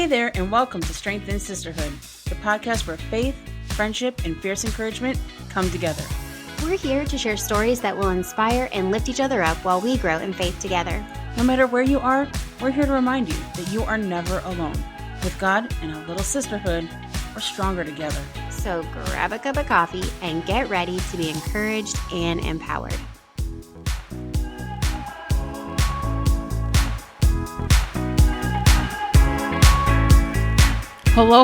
Hey there, and welcome to Strength and Sisterhood, the podcast where faith, friendship, and fierce encouragement come together. We're here to share stories that will inspire and lift each other up while we grow in faith together. No matter where you are, we're here to remind you that you are never alone. With God and a little sisterhood, we're stronger together. So grab a cup of coffee and get ready to be encouraged and empowered. Hello,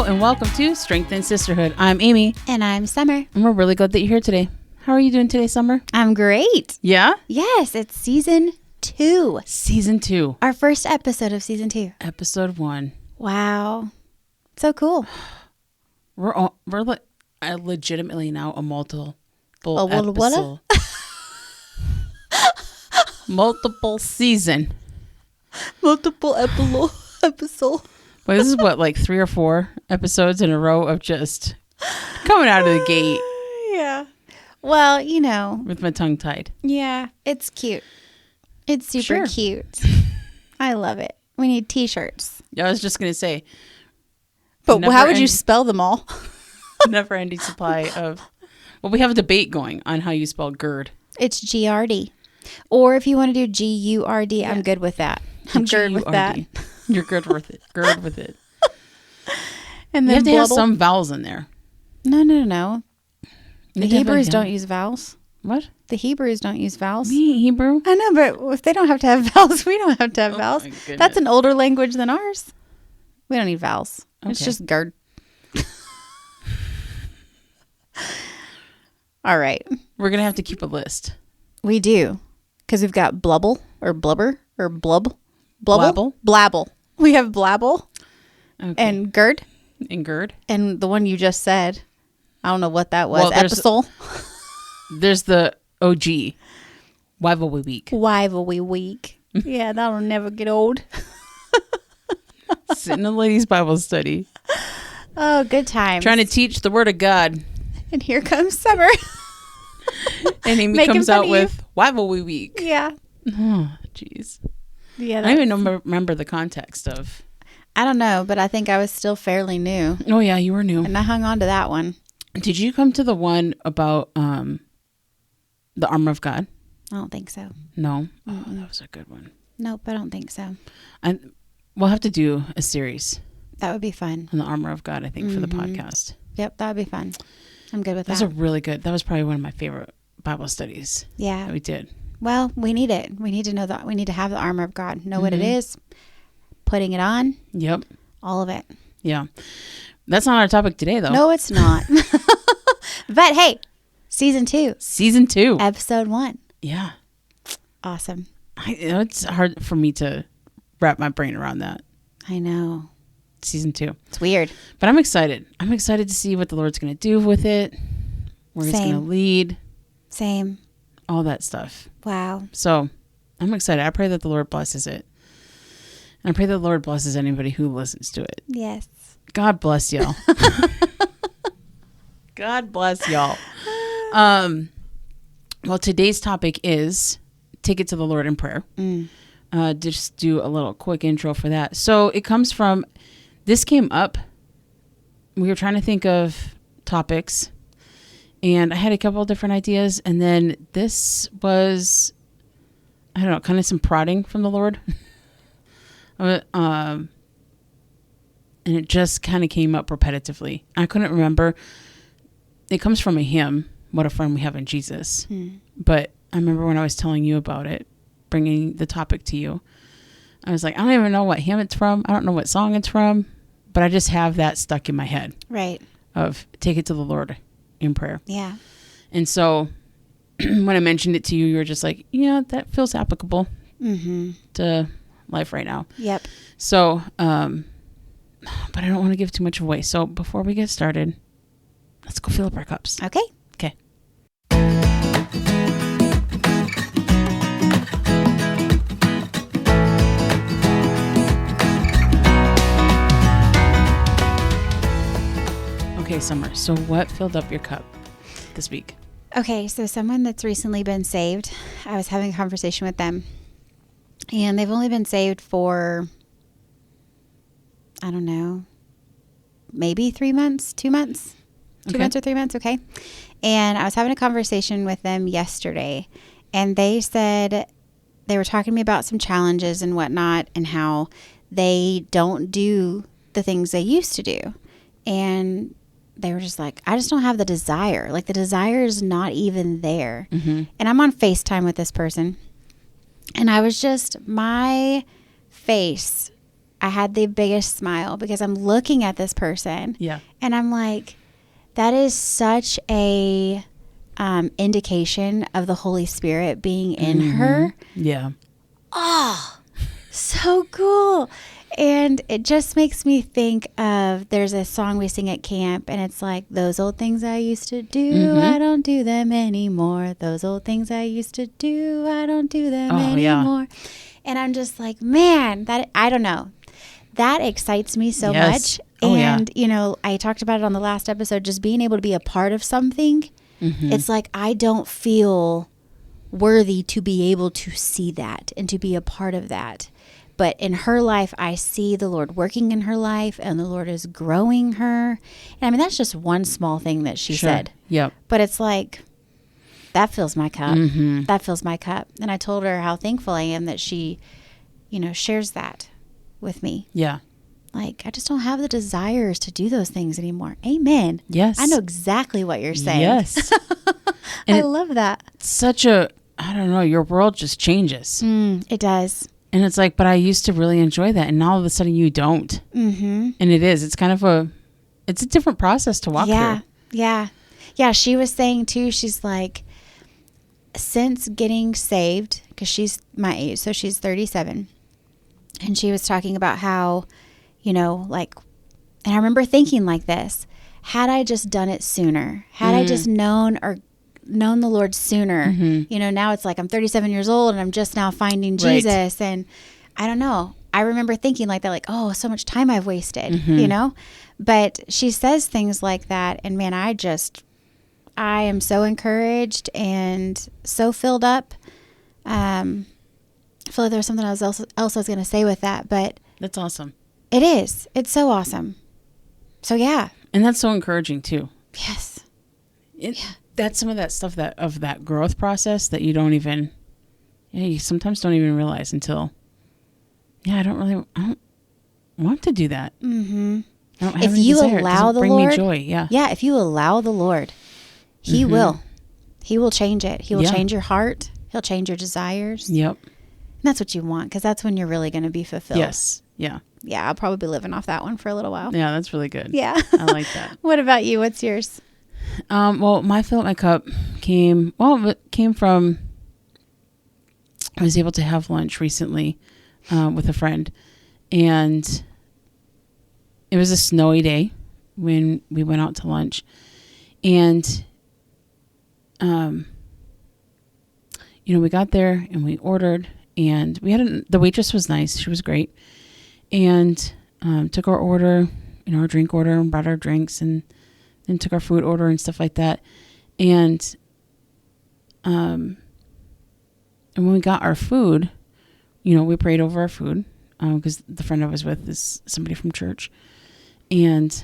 and welcome to Strength and Sisterhood. I'm Amy. And I'm Summer. And we're really glad that you're here today. How are you doing today, Summer? I'm great. Yeah? Yes, it's season 2. Season 2. Our first episode of season 2. Episode 1. Wow. So cool. We're legitimately now a multiple what? multiple season. Multiple episode. Well, this is what, like 3 or 4 episodes in a row of just coming out of the gate. Yeah. Well, you know. With my tongue tied. Yeah. It's cute. It's super cute. I love it. We need t-shirts. Yeah, I was just going to say. But how would you spell them all? Never ending supply of. Well, we have a debate going on how you spell GERD. It's G-R-D. Or if you want to do G-U-R-D, yeah. I'm good with that. I'm good with that. You're good with it. Good with it. And then you have to have some vowels in there. No. The Hebrews don't use vowels. What? The Hebrews don't use vowels. Me, Hebrew? I know, but if they don't have to have vowels, we don't have to have vowels. That's an older language than ours. We don't need vowels. Okay. It's just GERD. All right. We're going to have to keep a list. We do. Because we've got blubble or blubber or blub. Blabble. We have blabble. Okay. And GERD. And GERD. And the one you just said. I don't know what that was. Well, Episol. There's the OG. Rivalry week. Rivalry week. Yeah, that'll never get old. Sitting in the ladies' Bible study. Oh, good times. Trying to teach the word of God. And here comes Summer. And Amy comes out with Rivalry week. Yeah. Oh, jeez. Yeah. I don't even remember the context of. I don't know, but I think I was still fairly new. Oh, yeah, you were new. And I hung on to that one. Did you come to the one about the armor of God? I don't think so. No? Oh, that was a good one. Nope, I don't think so. We'll have to do a series. That would be fun. On the armor of God, I think, for the podcast. Yep, that would be fun. I'm good with that. That was probably one of my favorite Bible studies. Yeah. That we did. Well, we need it. We need to know that. We need to have the armor of God. Know what it is. Putting it on. Yep. All of it. Yeah. That's not our topic today, though. No, it's not. But hey, season 2. Season 2. Episode 1. Yeah. Awesome. It's hard for me to wrap my brain around that. I know. Season 2. It's weird. But I'm excited. I'm excited to see what the Lord's going to do with it. Where He's going to lead. Same. All that stuff. Wow. So I'm excited. I pray that the Lord blesses it. And I pray that the Lord blesses anybody who listens to it. Yes. God bless y'all. God bless y'all. Well, today's topic is take it to the Lord in prayer. Just do a little quick intro for that. So it comes from, this came up. We were trying to think of topics. And I had a couple of different ideas. And then this was, I don't know, kind of some prodding from the Lord. And it just kind of came up repetitively. I couldn't remember. It comes from a hymn, What a Friend We Have in Jesus. But I remember when I was telling you about it, bringing the topic to you, I was like, I don't even know what hymn it's from. I don't know what song it's from. But I just have that stuck in my head. Right. Of take it to the Lord in prayer. Yeah. And so when I mentioned it to you, you were just like, yeah, that feels applicable to life right now. Yep. So, but I don't want to give too much away. So before we get started, let's go fill up our cups. Okay. Okay. Okay, Summer. So what filled up your cup this week? Okay, so someone that's recently been saved, I was having a conversation with them, and they've only been saved for I don't know, maybe 3 months, 2 months, 2 months or 3 months. Okay. And I was having a conversation with them yesterday, and they said they were talking to me about some challenges and whatnot, and how they don't do the things they used to do. And they were just like, I just don't have the desire. Like, the desire is not even there. Mm-hmm. And I'm on FaceTime with this person, and I was just, my face, I had the biggest smile because I'm looking at this person. Yeah. And I'm like, that is such a indication of the Holy Spirit being in her. Yeah. Oh, so cool. And it just makes me think of, there's a song we sing at camp, and it's like, those old things I used to do, I don't do them anymore. Those old things I used to do, I don't do them anymore. Yeah. And I'm just like, man, that, I don't know. That excites me so much. And, you know, I talked about it on the last episode, just being able to be a part of something. It's like, I don't feel worthy to be able to see that and to be a part of that. But in her life, I see the Lord working in her life, and the Lord is growing her. And I mean, that's just one small thing that she said. Yep. But it's like, that fills my cup. That fills my cup. And I told her how thankful I am that she, you know, shares that with me. Yeah. Like, I just don't have the desires to do those things anymore. Amen. Yes. I know exactly what you're saying. Yes. I love that. Such a, I don't know, your world just changes. It does. And it's like, but I used to really enjoy that. And now all of a sudden you don't. And it's kind of it's a different process to walk through. Yeah. Yeah. She was saying too, she's like, since getting saved, because she's my age, so she's 37. And she was talking about how, you know, like, and I remember thinking like this, had I just done it sooner, had I just known the Lord sooner, you know, now it's like I'm 37 years old and I'm just now finding Jesus. And I don't know. I remember thinking like that, like, oh, so much time I've wasted, you know, but she says things like that. And man, I am so encouraged and so filled up. I feel like there was something else I was going to say with that, but that's awesome. It is. It's so awesome. So yeah. And that's so encouraging too. Yes. That's some of that stuff of that growth process that you don't even, you sometimes don't even realize until, I don't want to do that. I don't have if any you desire. allow the bring Lord, me joy. Yeah. Yeah. If you allow the Lord, He will change it. He will change your heart. He'll change your desires. Yep. And that's what you want, because that's when you're really going to be fulfilled. Yes. Yeah. Yeah. I'll probably be living off that one for a little while. Yeah. That's really good. Yeah. I like that. What about you? What's yours? Well, my fill up my cup came from, I was able to have lunch recently with a friend, and it was a snowy day when we went out to lunch, and we got there and we ordered, and the waitress was nice. She was great, and took our order, our drink order, and brought our drinks, and then took our food order and stuff like that. And when we got our food, we prayed over our food because the friend I was with is somebody from church. And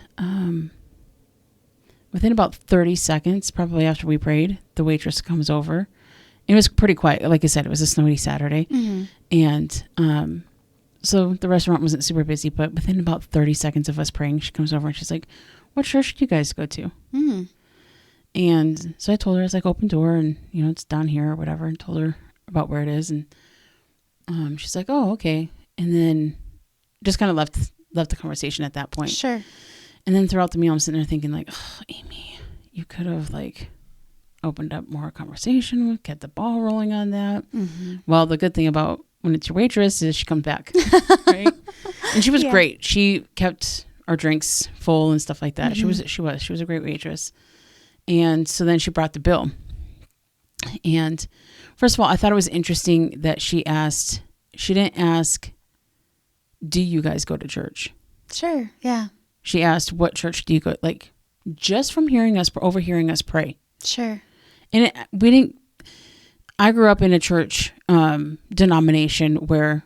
within about 30 seconds, probably after we prayed, the waitress comes over. It was pretty quiet. Like I said, it was a snowy Saturday. And so the restaurant wasn't super busy, but within about 30 seconds of us praying, she comes over and she's like, "What church do you guys go to?" And so I told her, I was like, "Open door, and it's down here or whatever," and told her about where it is. And she's like, "Oh, okay." And then just kind of left the conversation at that point. Sure. And then throughout the meal, I'm sitting there thinking like, "Oh, Amy, you could have opened up more conversation, kept the ball rolling on that." Well, the good thing about when it's your waitress is she comes back, right? And she was great. She kept our drinks full and stuff like that. She was a great waitress. And so then she brought the bill. And first of all, I thought it was interesting that she didn't ask, "Do you guys go to church?" Sure. Yeah. She asked, "What church do you go?" Like, just from overhearing us pray. Sure. And I grew up in a church denomination where,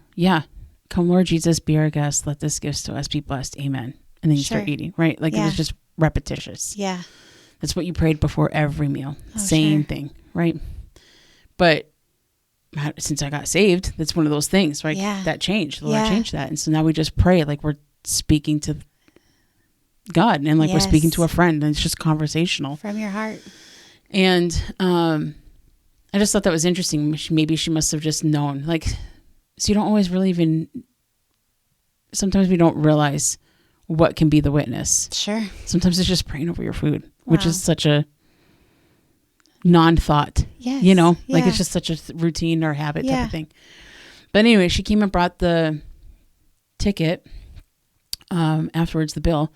come Lord Jesus, be our guest. Let this gift to us be blessed. Amen. And then you start eating, right? Like it was just repetitious. Yeah. That's what you prayed before every meal. Same thing, right? But since I got saved, that's one of those things, right? Yeah. That changed. The Lord changed that. And so now we just pray like we're speaking to God and like we're speaking to a friend, and it's just conversational. From your heart. And I just thought that was interesting. Maybe she must have just known. Like, so you don't always really even, sometimes we don't realize what can be the witness. Sure. Sometimes it's just praying over your food, which is such a non-thought. Yes. You know, like it's just such a routine or habit type of thing. But anyway, she came and brought the ticket afterwards, the bill.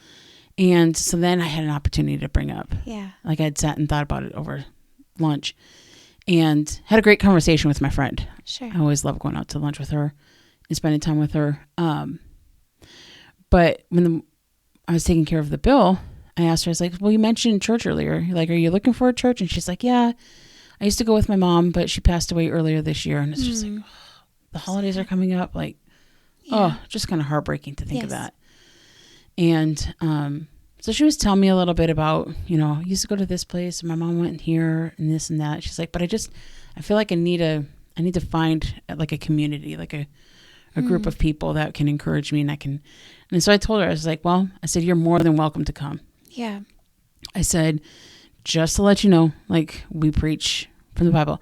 And so then I had an opportunity to bring up. Yeah. Like I'd sat and thought about it over lunch and had a great conversation with my friend. Sure. I always love going out to lunch with her and spending time with her. But when I was taking care of the bill, I asked her, I was like, well, you mentioned church earlier. Like, are you looking for a church? And she's like, yeah, I used to go with my mom, but she passed away earlier this year. And it's just like, oh, the holidays are coming up. Like, just kind of heartbreaking to think of that. And so she was telling me a little bit about, you know, I used to go to this place and my mom went here and this and that. She's like, but I feel like I need to find like a community, like a group of people that can encourage me and so I told her, I was like, well, I said, you're more than welcome to come. Yeah. I said, just to let you know, like we preach from the Bible.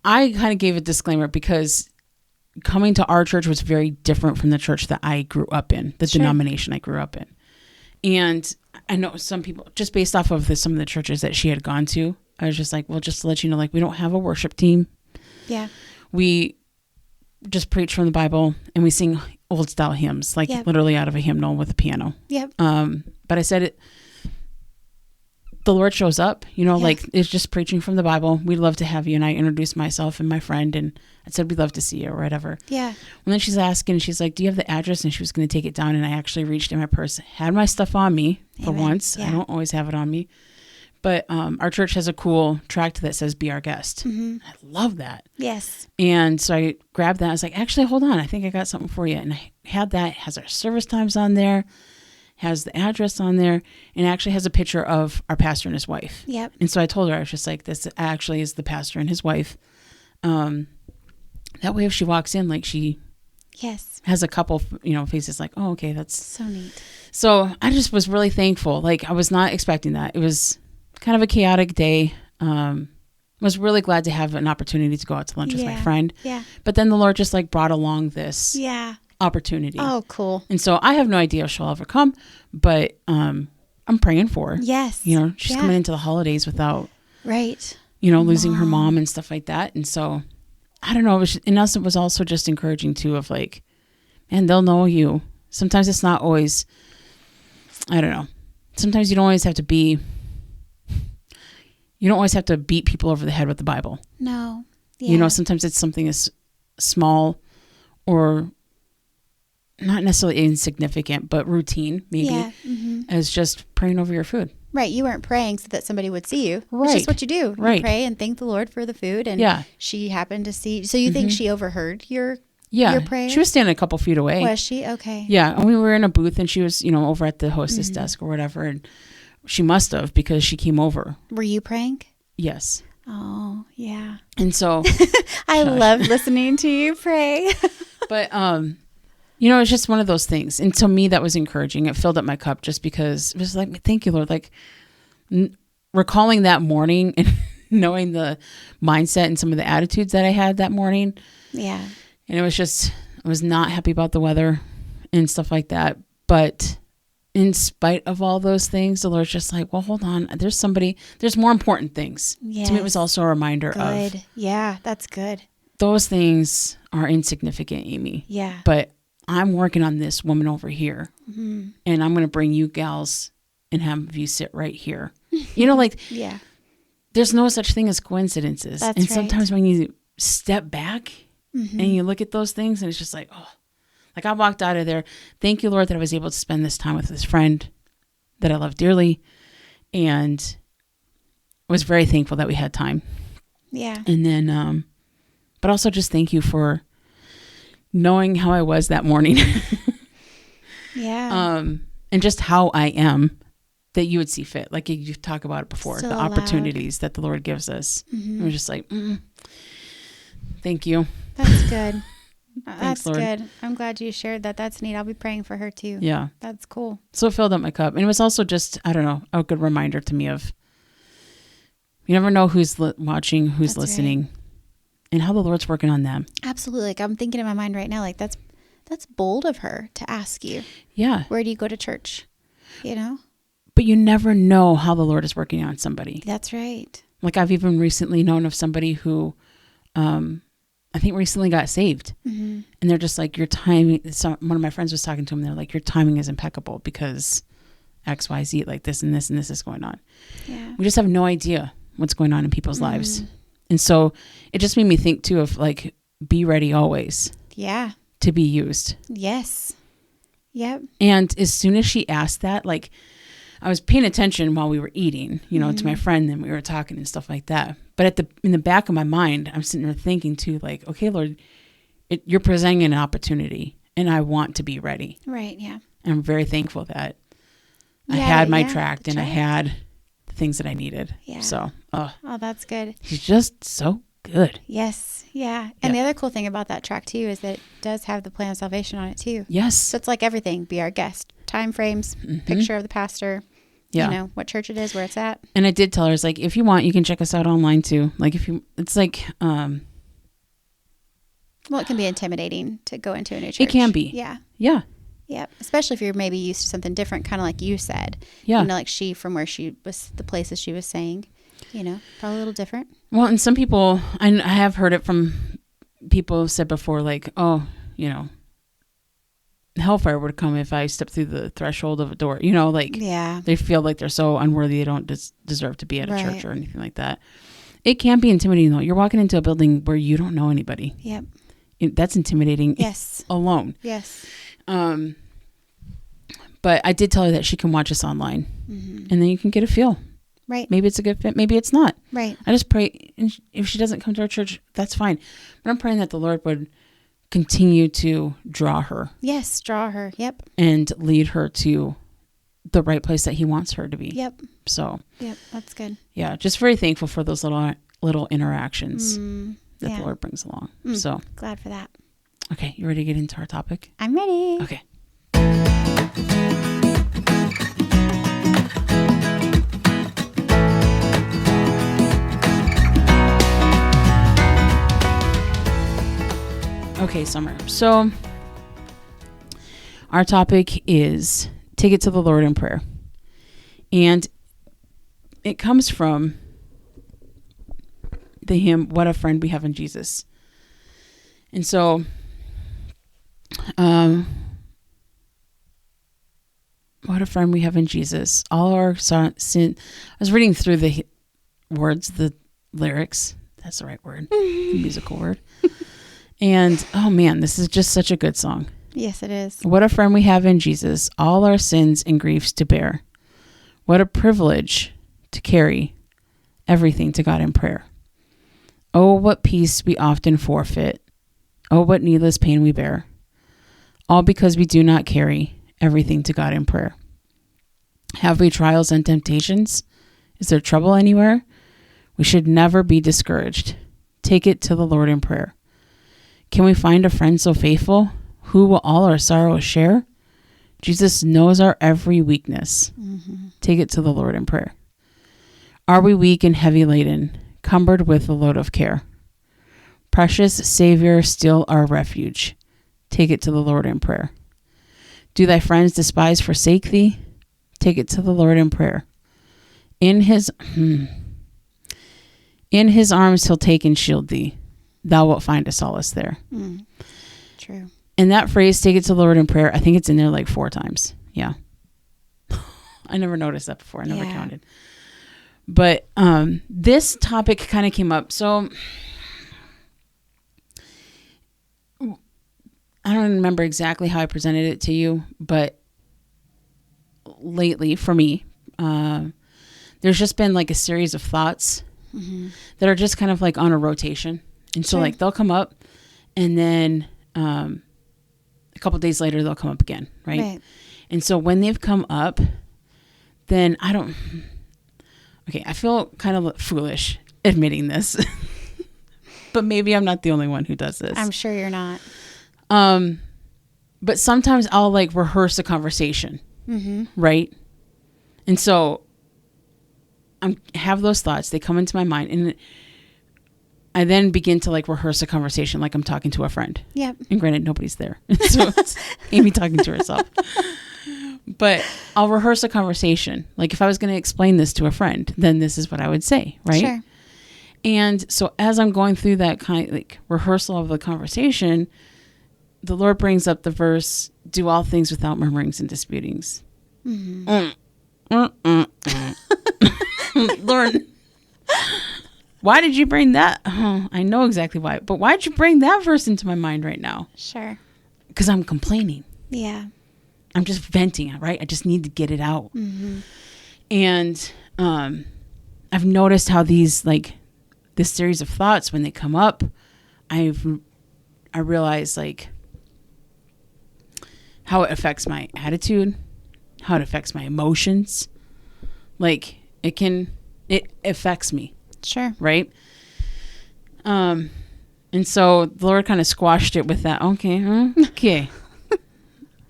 I kind of gave a disclaimer because coming to our church was very different from the church that I grew up in, the denomination I grew up in. And I know some people, just based off of some of the churches that she had gone to, I was just like, well, just to let you know, like we don't have a worship team. Yeah. We just preach from the Bible and we sing old style hymns, like literally out of a hymnal with a piano. Yep. But I said the Lord shows up, you know, like it's just preaching from the Bible. We'd love to have you. And I introduced myself and my friend and I said, we'd love to see you or whatever. Yeah. And then she's asking, she's like, do you have the address? And she was going to take it down. And I actually reached in my purse, had my stuff on me for once. Yeah. I don't always have it on me. But our church has a cool tract that says, be our guest. Mm-hmm. I love that. Yes. And so I grabbed that. I was like, actually, hold on. I think I got something for you. And I had that. It has our service times on there, has the address on there, and actually has a picture of our pastor and his wife. Yep. And so I told her, I was just like, this actually is the pastor and his wife. That way, if she walks in, like she has a couple, you know, faces like, oh, okay, that's so neat. So I just was really thankful. Like I was not expecting that. It was kind of a chaotic day. Was really glad to have an opportunity to go out to lunch with my friend. Yeah. But then the Lord just like brought along this opportunity. Oh, cool. And so I have no idea if she'll ever come, but I'm praying for her. Yes. You know, she's coming into the holidays without you know, losing her mom and stuff like that. And so I don't know, in us it was also just encouraging too of like, man, they'll know you. Sometimes it's not always, I don't know. Sometimes you don't always have to beat people over the head with the Bible. No. Yeah. You know, sometimes it's something as small or not necessarily insignificant, but routine maybe as just praying over your food. Right. You weren't praying so that somebody would see you. Right. It's just what you do. Right. You pray and thank the Lord for the food. And she happened to see. So you think she overheard your prayer? She was standing a couple feet away. Was she? Okay. Yeah. And we were in a booth and she was, you know, over at the hostess desk or whatever. And she must have because she came over. Were you praying? Yes. Oh, yeah. And so I love listening to you pray. But you know, it's just one of those things. And to me that was encouraging. It filled up my cup just because it was like, thank you, Lord. Like recalling that morning and knowing the mindset and some of the attitudes that I had that morning. Yeah. And it was just, I was not happy about the weather and stuff like that. But in spite of all those things, the Lord's just like, well, hold on. There's more important things. Yes. To me, it was also a reminder of. Yeah, that's good. Those things are insignificant, Amy. Yeah. But I'm working on this woman over here. Mm-hmm. And I'm going to bring you gals and have you sit right here. You know, like, there's no such thing as coincidences. That's and sometimes when you step back and you look at those things and it's just like, oh. Like I walked out of there. Thank you, Lord, that I was able to spend this time with this friend that I love dearly, and was very thankful that we had time. Yeah. And then, but also just thank you for knowing how I was that morning. Yeah. And just how I am, that you would see fit. Like you talk about it before, Still the allowed. opportunities that the Lord gives us. We're just like, thank you. That's good. Thanks, That's Lord. good. I'm glad you shared that. That's neat. I'll be praying for her too. Yeah. That's cool. So it filled up my cup. And it was also just, I don't know, a good reminder to me of, you never know who's watching, who's That's listening, right. and how the Lord's working on them. Absolutely. Like I'm thinking in my mind right now, like that's bold of her to ask you, Yeah. where do you go to church? You know? But you never know how the Lord is working on somebody. That's right. Like I've even recently known of somebody who, I think recently got saved, and they're just like, your timing. One of my friends was talking to him. They're like, your timing is impeccable because X, Y, Z, like this and this and this is going on. Yeah. We just have no idea what's going on in people's lives. And so it just made me think too of like, be ready always Yeah. to be used. Yes. Yep. And as soon as she asked that, like I was paying attention while we were eating, you know, to my friend, and we were talking and stuff like that. But in the back of my mind, I'm sitting there thinking too, like, okay, Lord, you're presenting an opportunity and I want to be ready. Right. Yeah. And I'm very thankful that I Yeah, had my yeah, tract the and I tract. had the things that I needed. Yeah. So, Oh, that's good. he's just so good. Yes. Yeah. And Yeah. the other cool thing about that track too is that it does have the plan of salvation on it too. Yes. So it's like everything. Be our guest. Time frames, picture of the pastor. Yeah. You know, what church it is, where it's at. And I did tell her, it's like, if you want, you can check us out online too. Like it's like, Well, it can be intimidating to go into a new church. It can be. Yeah. yeah. Yep. Especially if you're maybe used to something different, kind of like you said. Yeah. You know, like from where she was, the places she was saying, you know, probably a little different. Well, and some people, I have heard it from people who said before, like, oh, you know, hellfire would come if I step through the threshold of a door. You know, like Yeah. they feel like they're so unworthy, they don't deserve to be at a Right. church or anything like that. It can be intimidating though. You're walking into a building where you don't know anybody. Yep. That's intimidating. Yes. Alone. Yes. But I did tell her that she can watch us online, and then you can get a feel. Right. Maybe it's a good fit. Maybe it's not. Right. I just pray, and if she doesn't come to our church, that's fine. But I'm praying that the Lord would continue to draw her Yes. Draw her. Yep. and lead her to the right place that He wants her to be. Yep. So, Yep. That's good. yeah, just very thankful for those little interactions that yeah. the Lord brings along. So, Glad for that. okay, you ready to get into our topic? I'm ready. Okay. Okay, Summer. So our topic is take it to the Lord in prayer. And it comes from the hymn, What a Friend We Have in Jesus. And so, what a friend we have in Jesus. All our sin. I was reading through the words, the lyrics. That's the right word. The musical word. And, oh man, this is just such a good song. Yes, it is. What a friend we have in Jesus, all our sins and griefs to bear. What a privilege to carry everything to God in prayer. Oh, what peace we often forfeit. Oh, what needless pain we bear. All because we do not carry everything to God in prayer. Have we trials and temptations? Is there trouble anywhere? We should never be discouraged. Take it to the Lord in prayer. Can we find a friend so faithful who will all our sorrows share? Jesus knows our every weakness. Take it to the Lord in prayer. Are we weak and heavy laden, cumbered with a load of care? Precious Savior, still our refuge. Take it to the Lord in prayer. Do thy friends despise, forsake thee? Take it to the Lord in prayer. In his arms he'll take and shield thee. Thou wilt find a solace there. True. And that phrase, take it to the Lord in prayer, I think it's in there like 4 times. Yeah. I never noticed that before. I never counted. But this topic kind of came up. So I don't remember exactly how I presented it to you, but lately for me, there's just been like a series of thoughts that are just kind of like on a rotation. And so like they'll come up and then a couple days later, they'll come up again. Right. And so when they've come up, then I feel kind of foolish admitting this, but maybe I'm not the only one who does this. I'm sure you're not. But sometimes I'll like rehearse a conversation. Mm-hmm. Right. And so I have those thoughts. They come into my mind, and I then begin to like rehearse a conversation like I'm talking to a friend. Yep. And granted, nobody's there. So it's Amy talking to herself. But I'll rehearse a conversation. Like if I was going to explain this to a friend, then this is what I would say, right? Sure. And so as I'm going through that kind of like rehearsal of the conversation, the Lord brings up the verse, do all things without murmurings and disputings. Mm-hmm. Lord, why did you bring that? Oh, I know exactly why. But why did you bring that verse into my mind right now? Sure. Because I'm complaining. Yeah. I'm just venting, right? I just need to get it out. Mm-hmm. And I've noticed how these, like, this series of thoughts, when they come up, I realize, like, how it affects my attitude, how it affects my emotions. Like, it affects me. Sure. Right? And so the Lord kind of squashed it with that. Okay.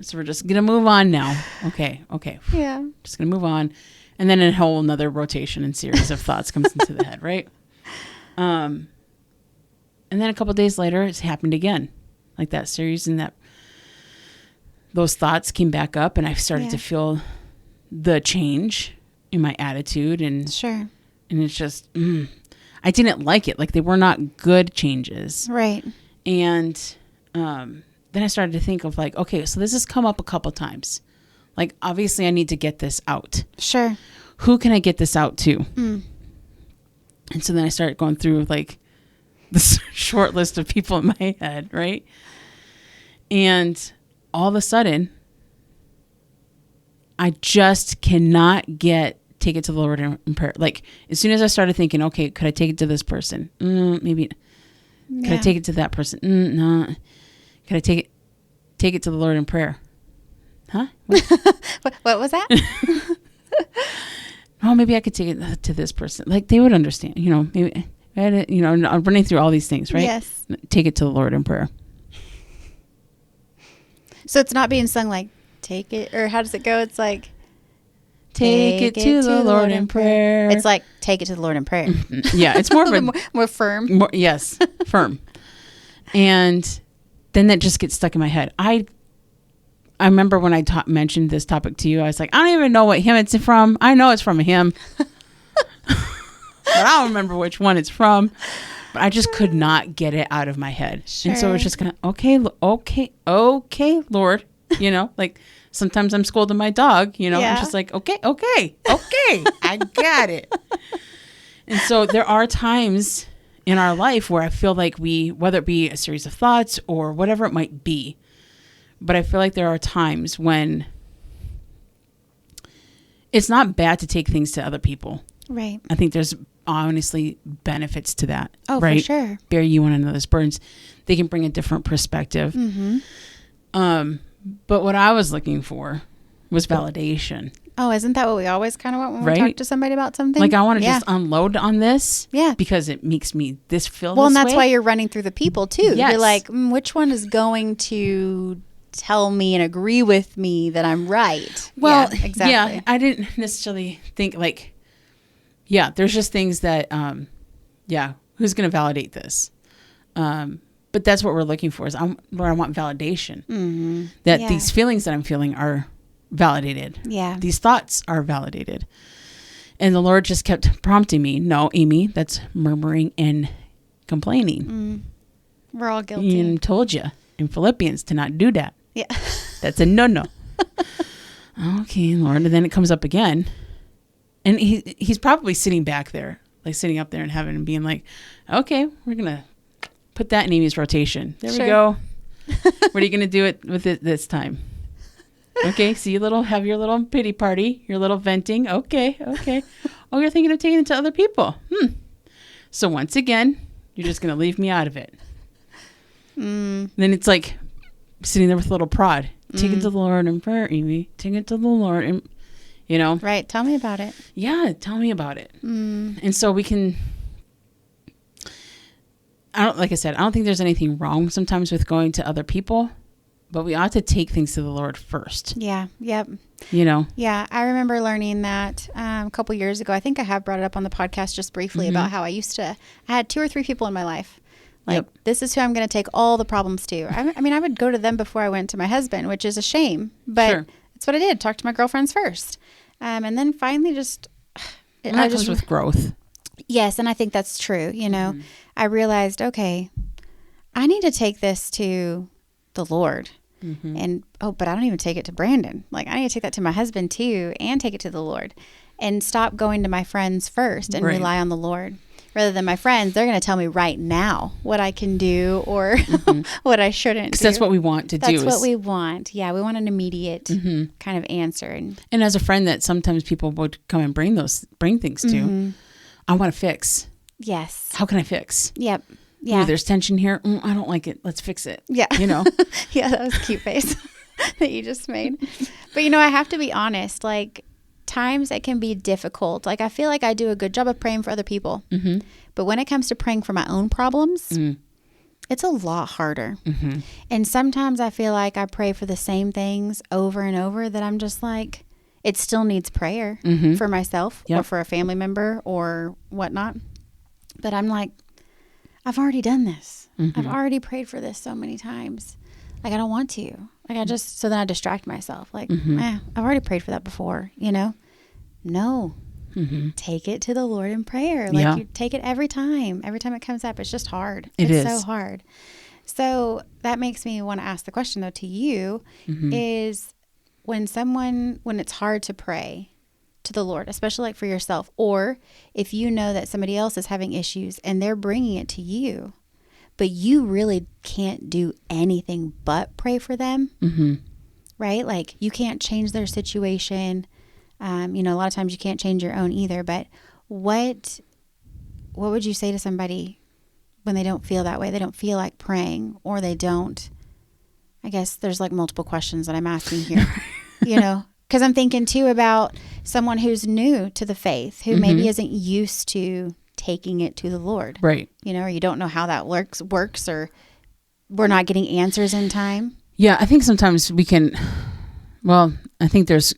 So we're just going to move on now. Okay. Yeah. Just going to move on. And then a whole another rotation and series of thoughts comes into the head, right? And then a couple of days later, it's happened again. Like that series, and those thoughts came back up, and I started to feel the change in my attitude. And sure. And it's just, I didn't like it. Like they were not good changes. Right. And then I started to think of like, okay, so this has come up a couple times. Like, obviously I need to get this out. Sure. Who can I get this out to? And so then I started going through like this short list of people in my head, right? And all of a sudden, I just cannot take it to the Lord in prayer. Like, as soon as I started thinking, okay, could I take it to this person? Maybe. Could I take it to that person? No. Could I take it to the Lord in prayer? Huh? What was that? Oh, maybe I could take it to this person. Like, they would understand, maybe, I'm running through all these things, right? Yes. Take it to the Lord in prayer. So it's not being sung like, take it, or how does it go? It's like, take it to the Lord in prayer. It's like, take it to the Lord in prayer. Yeah, it's more of a more firm. Yes, firm. And then that just gets stuck in my head. I remember when I mentioned this topic to you, I was like, I don't even know what hymn it's from. I know it's from a hymn, but I don't remember which one it's from. But I just could not get it out of my head. Sure. And so it was just kind of, okay, Lord. Like sometimes I'm scolding my dog, I'm just like, okay, I got it. And so there are times in our life where I feel like whether it be a series of thoughts or whatever it might be, but I feel like there are times when it's not bad to take things to other people. Right. I think there's honestly benefits to that. Oh, right? For sure. Bear you one another's burdens. They can bring a different perspective. Mm-hmm. But what I was looking for was validation. Oh, isn't that what we always kind of want when we talk to somebody about something? Like, I want to just unload on this. Yeah. Because it makes me feel this way. Well, and that's why you're running through the people, too. Yes. You're like, which one is going to tell me and agree with me that I'm right? Well, yeah, exactly. Yeah, I didn't necessarily think like, there's just things that, who's going to validate this? But that's what we're looking for where I want validation. Mm-hmm. That these feelings that I'm feeling are validated. Yeah. These thoughts are validated. And the Lord just kept prompting me, no, Amy, that's murmuring and complaining. We're all guilty. And told you in Philippians to not do that. Yeah. That's a no. Okay, Lord. And then it comes up again. And he's probably sitting back there, like sitting up there in heaven and being like, okay, we're going to put that in Amy's rotation. There we go. What are you going to do with it this time? Okay, so have your little pity party, your little venting. Okay. Oh, you're thinking of taking it to other people. So once again, you're just going to leave me out of it. Then it's like sitting there with a little prod. Take it to the Lord in prayer, Amy. Take it to the Lord. And, you know. Right. Tell me about it. Yeah, tell me about it. And so we can, like I said, I don't think there's anything wrong sometimes with going to other people, but we ought to take things to the Lord first. Yeah. Yep. You know? Yeah. I remember learning that a couple years ago. I think I have brought it up on the podcast just briefly about how I had 2 or 3 people in my life. Like, this is who I'm going to take all the problems to. I mean, I would go to them before I went to my husband, which is a shame, but that's what I did. Talk to my girlfriends first. And then finally that comes with growth. Yes. And I think that's true. You know, I realized, okay, I need to take this to the Lord. And, but I don't even take it to Brandon. Like, I need to take that to my husband too, and take it to the Lord, and stop going to my friends first and rely on the Lord. Rather than my friends, they're going to tell me right now what I can do or what I shouldn't do. Because that's what we want to do. That's what we want. Yeah, we want an immediate kind of answer. And as a friend that sometimes people would come and bring things to, I want to fix. Yes. How can I fix? Yep. Yeah. Ooh, there's tension here. I don't like it. Let's fix it. Yeah. You know? Yeah, that was a cute face that you just made. But, you know, I have to be honest. Like, times it can be difficult. Like, I feel like I do a good job of praying for other people. But when it comes to praying for my own problems, it's a lot harder. And sometimes I feel like I pray for the same things over and over that I'm just like, it still needs prayer for myself or for a family member or whatnot. But I'm like, I've already done this. I've already prayed for this so many times. Like, I don't want to. Like, so then I distract myself. Like, I've already prayed for that before, you know? No. Take it to the Lord in prayer. Like, you take it every time. Every time it comes up, it's just hard. It's so hard. So that makes me want to ask the question, though, to you is when it's hard to pray to the Lord, especially like for yourself, or if you know that somebody else is having issues and they're bringing it to you, but you really can't do anything but pray for them, right? Like, you can't change their situation. You know, a lot of times you can't change your own either, but what would you say to somebody when they don't feel that way? They don't feel like praying, or they don't, I guess there's like multiple questions that I'm asking here, you know, because I'm thinking too about someone who's new to the faith, who maybe isn't used to taking it to the Lord. Right. You know, or you don't know how that works, or we're not getting answers in time. Yeah, I think sometimes I think there's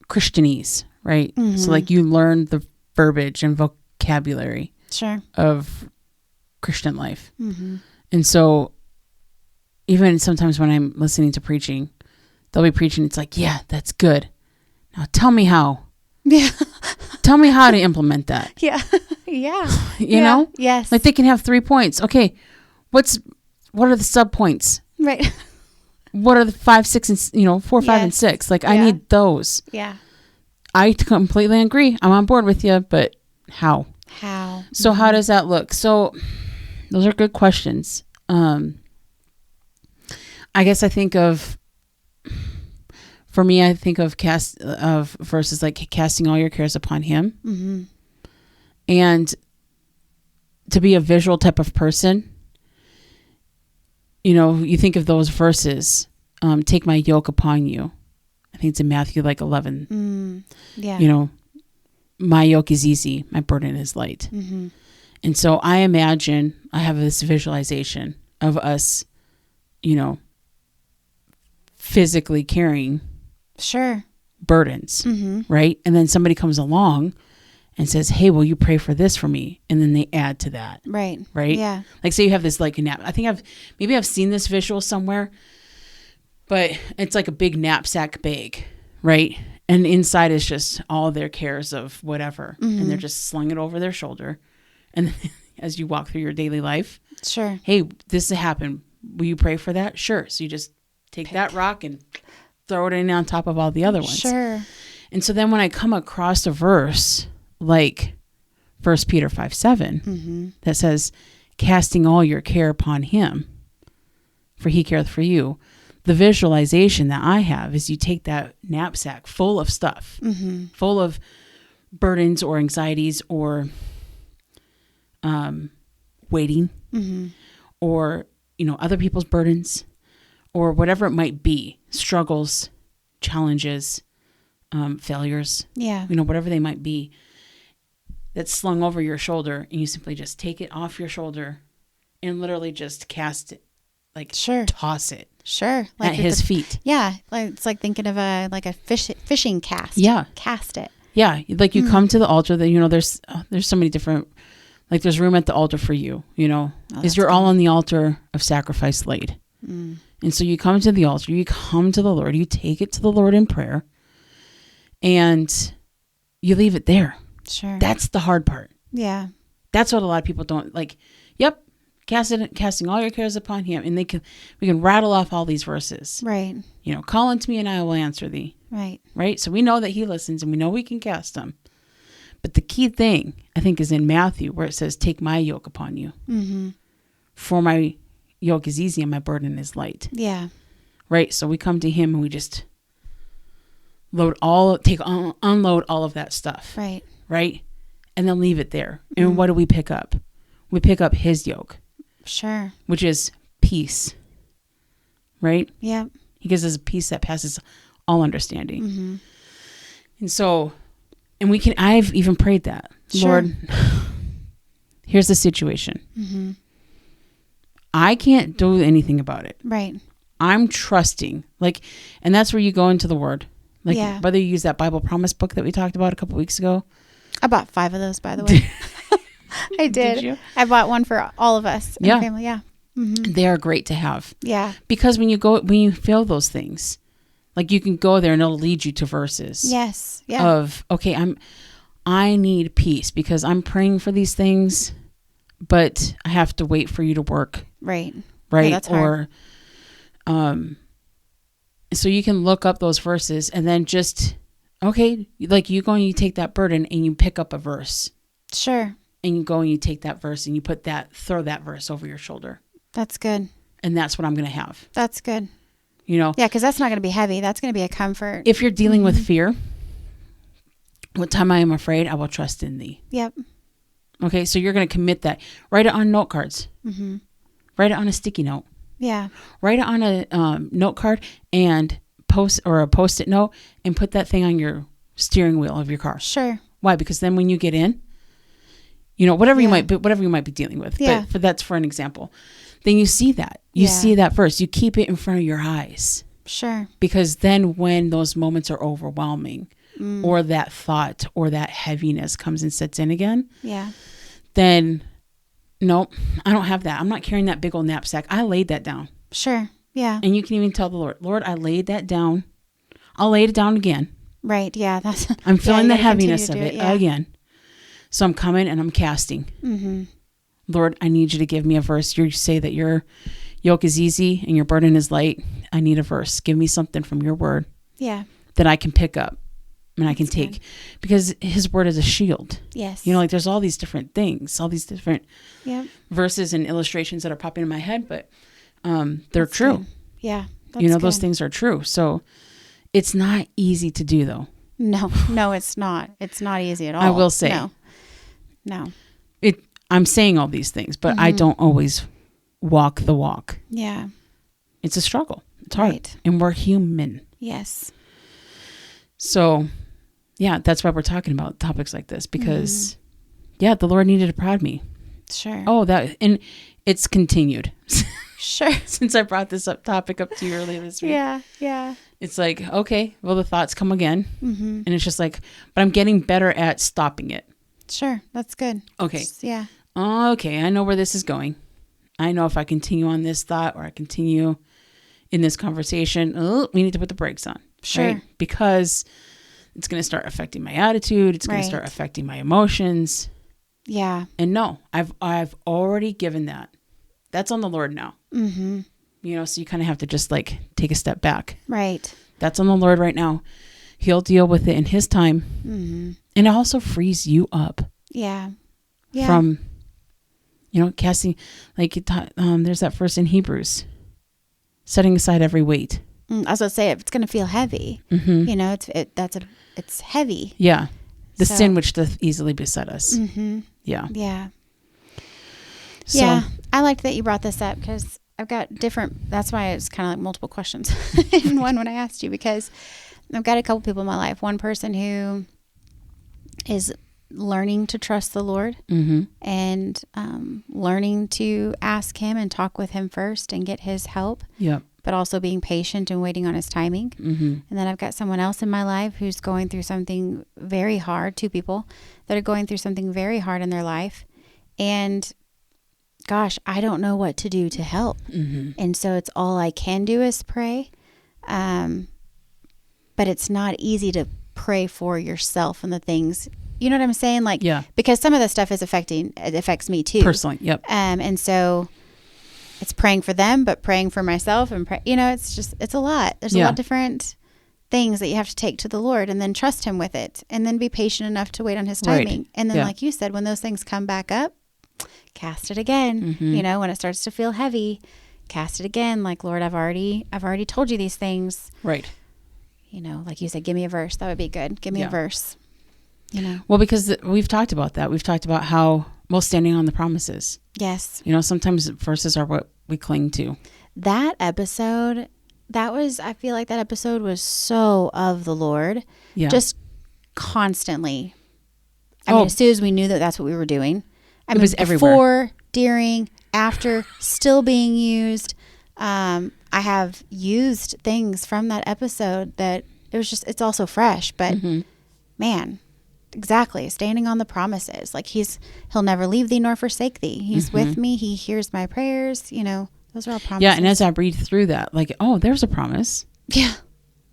Christianese, right? So like you learn the verbiage and vocabulary of Christian life. And so even sometimes when I'm listening to preaching, they'll be preaching, it's like, yeah, that's good. Now tell me how. Yeah. Tell me how to implement that. Yeah. Yeah. You know? Yes. Like, they can have 3 points. Okay. What are the sub points? Right. What are the 5, 6, and 4, 5, and 6? Like, I need those. Yeah. I completely agree. I'm on board with you, but how? So how does that look? So those are good questions. I guess for me, I think of verses like casting all your cares upon him. And to be a visual type of person, you know, you think of those verses, take my yoke upon you. I think it's in Matthew 11. Yeah. You know, my yoke is easy, my burden is light. And so I imagine, I have this visualization of us, you know, physically carrying burdens, right? And then somebody comes along and says, hey, will you pray for this for me? And then they add to that. Right. Yeah. Like, say you have this like nap. I think I've seen this visual somewhere, but it's like a big knapsack bag, right? And inside is just all their cares of whatever. And they're just slung it over their shoulder. And as you walk through your daily life, hey, this happened. Will you pray for that? Sure. So you just take that rock and throw it in on top of all the other ones. And so then when I come across a verse like 1 Peter 5:7 that says, casting all your care upon him, for he careth for you. The visualization that I have is you take that knapsack full of stuff, full of burdens or anxieties or waiting or, you know, other people's burdens, or whatever it might be, struggles, challenges, failures, whatever they might be, that's slung over your shoulder, and you simply just take it off your shoulder and literally just cast it, toss it. Sure. At his feet. Yeah. It's like thinking of a fishing cast. Yeah. Cast it. Yeah. Like you come to the altar that, there's so many different, there's room at the altar for you, because you're all on the altar of sacrifice laid. And so you come to the altar, you come to the Lord, you take it to the Lord in prayer, and you leave it there. Sure. That's the hard part. Yeah. That's what a lot of people don't like. Yep. Casting all your cares upon him. And we can rattle off all these verses. Right. Call unto me and I will answer thee. Right. Right. So we know that he listens, and we know we can cast them. But the key thing, I think, is in Matthew, where it says, take my yoke upon you. Mm-hmm. For my yoke is easy and my burden is light. Yeah. Right. So we come to him and we just unload all of that stuff. Right. Right. And then leave it there. And what do we pick up? We pick up his yoke. Sure. Which is peace. Right? Yeah. He gives us a peace that passes all understanding. Mm-hmm. And so, I've even prayed that. Sure. Lord, here's the situation. Mm-hmm. I can't do anything about it. Right. I'm trusting. And that's where you go into the word. Whether you use that Bible promise book that we talked about a couple weeks ago. I bought 5 of those, by the way. I did. Did you? I bought one for all of us in the family. Yeah. Mm-hmm. They are great to have. Yeah. Because when you feel those things, you can go there and it'll lead you to verses. Yes. Yeah. Of, okay, I need peace because I'm praying for these things, but I have to wait for you to work. Right. Right. Yeah, that's hard. Or, so you can look up those verses and then just, okay, you go and you take that burden and you pick up a verse. Sure. And you go and you take that verse and you throw that verse over your shoulder. That's good. And that's what I'm going to have. That's good. Yeah, because that's not going to be heavy. That's going to be a comfort. If you're dealing with fear, what time I am afraid, I will trust in thee. Yep. Okay, so you're going to commit that. Write it on note cards. Mm-hmm. Write it on a sticky note. Yeah. Write it on a note card and a post-it note and put that thing on your steering wheel of your car. Sure. Why? Because then when you get in, whatever you might be dealing with, but that's for an example. Then you see that. You see that first. You keep it in front of your eyes. Sure. Because then when those moments are overwhelming or that thought or that heaviness comes and sets in again, then nope, I don't have that. I'm not carrying that big old knapsack. I laid that down. Sure. Yeah. And you can even tell the Lord, I laid that down. I'll lay it down again. Right. Yeah. I'm feeling the heaviness of it again. So I'm coming and I'm casting. Mm-hmm. Lord, I need you to give me a verse. You say that your yoke is easy and your burden is light. I need a verse. Give me something from your word. Yeah. That I can pick up and I can take. Good. Because his word is a shield. Yes. There's all these different things, all these different verses and illustrations that are popping in my head, but they're true. Good. Yeah. That's those things are true. So it's not easy to do though. No, it's not. It's not easy at all. I will say. No. I'm saying all these things, but I don't always walk the walk. Yeah. It's a struggle. It's hard. Right. And we're human. Yes. So, that's why we're talking about topics like this because, the Lord needed to prod me. Sure. Oh, and it's continued. Sure. Since I brought this topic up to you earlier this week. Yeah. It's like, okay, well, the thoughts come again. Mm-hmm. And it's just like, but I'm getting better at stopping it. Sure. That's good. Okay. Yeah. Okay. I know where this is going. I know if I continue on this thought or I continue in this conversation, we need to put the brakes on. Sure. Right? Because it's going to start affecting my attitude. It's going to start affecting my emotions. Yeah. And no, I've already given that. That's on the Lord now. Mm-hmm. So you kind of have to just take a step back. Right. That's on the Lord right now. He'll deal with it in his time. Mm-hmm. And it also frees you up. Yeah. From, casting, there's that verse in Hebrews, setting aside every weight. I was going to say, it's going to feel heavy. Mm-hmm. It's heavy. Yeah. The sin which doth easily beset us. Mm-hmm. Yeah. Yeah. So, yeah. I liked that you brought this up because I've got different, that's why it's kind of like multiple questions in one when I asked you, because I've got a couple people in my life. One person who is learning to trust the Lord and learning to ask him and talk with him first and get his help. Yep. But also being patient and waiting on his timing. And then I've got someone else in my life who's going through something very hard. Two people that are going through something very hard in their life. And gosh, I don't know what to do to help. And so it's all I can do is pray. But it's not easy to pray for yourself and the things, you know what I'm saying? Like, because some of the stuff it affects me too. Personally. Yep. And so it's praying for them, but praying for myself and it's a lot. There's a lot of different things that you have to take to the Lord and then trust him with it and then be patient enough to wait on his timing. Right. And then like you said, when those things come back up, cast it again. You know, when it starts to feel heavy, cast it again. Like, Lord, I've already told you these things. Right. You know, like you said, give me a verse. That would be good. Give me a verse. You know. Well, because we've talked about that. We've talked about how, standing on the promises. Yes. You know, sometimes verses are what we cling to. That episode, I feel like that episode was so of the Lord. Yeah. Just constantly. I mean, as soon as we knew that that's what we were doing. It was everywhere. Before, during, after, still being used. I have used things from that episode that it's also fresh, but man, exactly. Standing on the promises. Like he'll never leave thee nor forsake thee. He's with me. He hears my prayers. You know, those are all promises. Yeah. And as I read through that, like, there's a promise. Yeah.